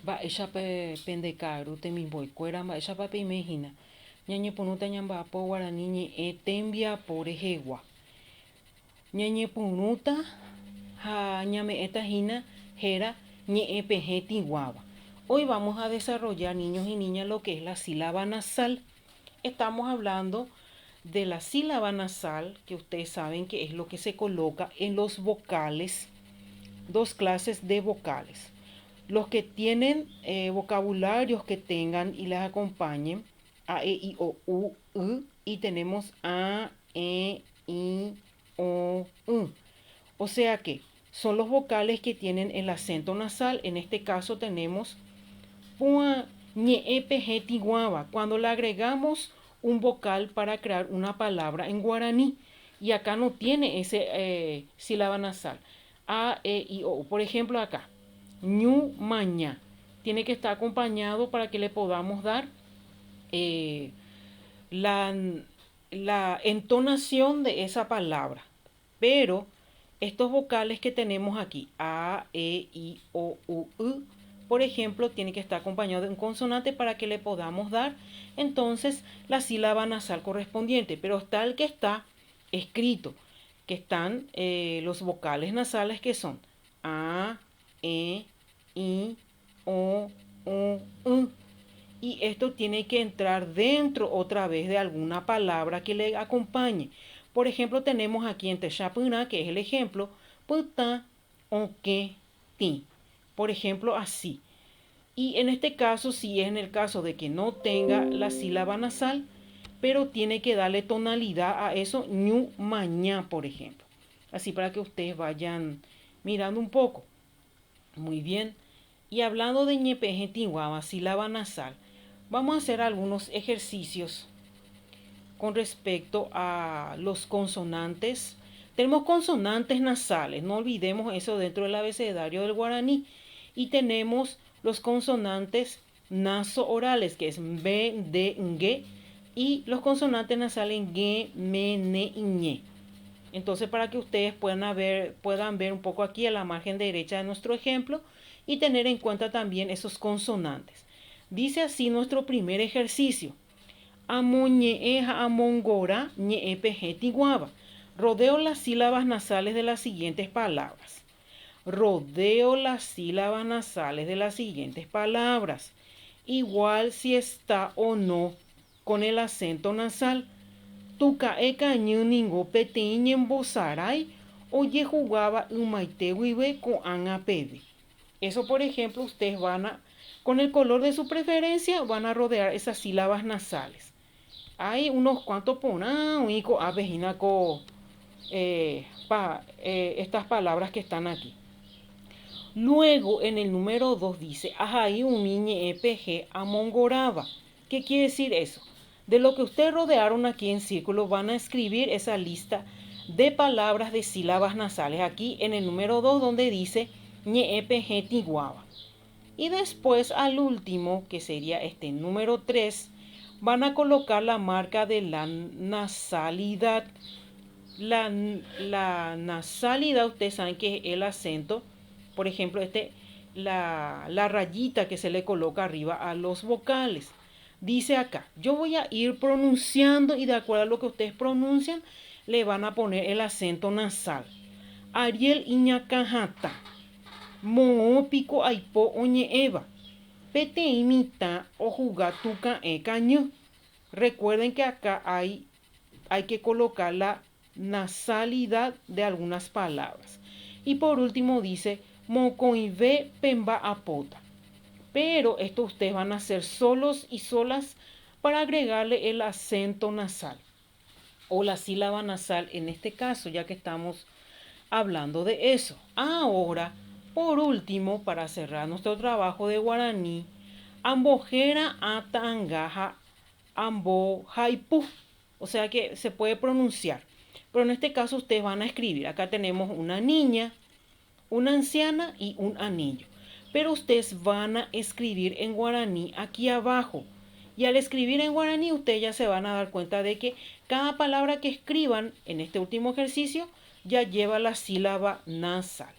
Va ella pendecaru te mi voy cuera va ella pape imagina. Ñañe punuta ñamba po guarani ñe tembia por ejegua. Ñañe punuta ha ñame esta hina jera ñe pejeti guava. Hoy vamos a desarrollar, niños y niñas, lo que es la sílaba nasal. Estamos hablando de la sílaba nasal, que ustedes saben que es lo que se coloca en los vocales, dos clases de vocales. Los que tienen vocabularios que tengan y les acompañen a, e, i, o, u, y tenemos a, e, i, o, u. O sea que son los vocales que tienen el acento nasal. En este caso tenemos pua, ñe, epe, guava. Cuando le agregamos un vocal para crear una palabra en guaraní. Y acá no tiene ese sílaba nasal. A, e, i, o. Por ejemplo acá. Ñu, maña. Tiene que estar acompañado para que le podamos dar eh, la, la entonación de esa palabra. Pero estos vocales que tenemos aquí, A, E, I, O, U, por ejemplo, tiene que estar acompañado de un consonante para que le podamos dar entonces la sílaba nasal correspondiente. Pero está el que está escrito, que están los vocales nasales que son A, E, I, O, U. Y esto tiene que entrar dentro otra vez de alguna palabra que le acompañe. Por ejemplo, tenemos aquí en Techapuna, que es el ejemplo, puta, onque, ti. Por ejemplo, así. Y en este caso, si es en el caso de que no tenga la sílaba nasal, pero tiene que darle tonalidad a eso, ñu, mañá, por ejemplo. Así para que ustedes vayan mirando un poco. Muy bien. Y hablando de ñepeje tihuahua, sílaba nasal, vamos a hacer algunos ejercicios con respecto a los consonantes. Tenemos consonantes nasales, no olvidemos eso dentro del abecedario del guaraní. Y tenemos los consonantes naso-orales, que es b, d, ng, y los consonantes nasales ge, me, ne y ñe. Entonces, para que ustedes puedan ver un poco aquí a la margen derecha de nuestro ejemplo y tener en cuenta también esos consonantes. Dice así nuestro primer ejercicio. Amoñeeja amongora ñeepejeti guava. Rodeo las sílabas nasales de las siguientes palabras. Rodeo las sílabas nasales de las siguientes palabras. Igual si está o no con el acento nasal. Tuca eka ningo petiñe en bosaray. Oye jugaba umaite vive con anapede. Eso, por ejemplo, ustedes van a, con el color de su preferencia, van a rodear esas sílabas nasales. Hay unos cuantos ponahuico avejinaco estas palabras que están aquí. Luego, en el número 2 dice, ajaí umiñe epg amongoraba. ¿Qué quiere decir eso? De lo que ustedes rodearon aquí en círculo, van a escribir esa lista de palabras de sílabas nasales. Aquí en el número 2 donde dice ñe epg tiguaba. Y después al último, que sería este número 3, van a colocar la marca de la nasalidad. La nasalidad, ustedes saben que es el acento, por ejemplo, la rayita que se le coloca arriba a los vocales. Dice acá, yo voy a ir pronunciando y de acuerdo a lo que ustedes pronuncian, le van a poner el acento nasal. Ariel Iñacajata, Moopico Aipo Oñe Eva, Pete imita o jugatuca e caño. Recuerden que acá hay que colocar la nasalidad de algunas palabras. Y por último dice mocoive pemba apota. Pero esto ustedes van a hacer solos y solas para agregarle el acento nasal o la sílaba nasal en este caso, ya que estamos hablando de eso. Ahora, por último, para cerrar nuestro trabajo de guaraní, ambojera atangaja ambo haipu. O sea que se puede pronunciar. Pero en este caso ustedes van a escribir. Acá tenemos una niña, una anciana y un anillo. Pero ustedes van a escribir en guaraní aquí abajo. Y al escribir en guaraní, ustedes ya se van a dar cuenta de que cada palabra que escriban en este último ejercicio ya lleva la sílaba nasal.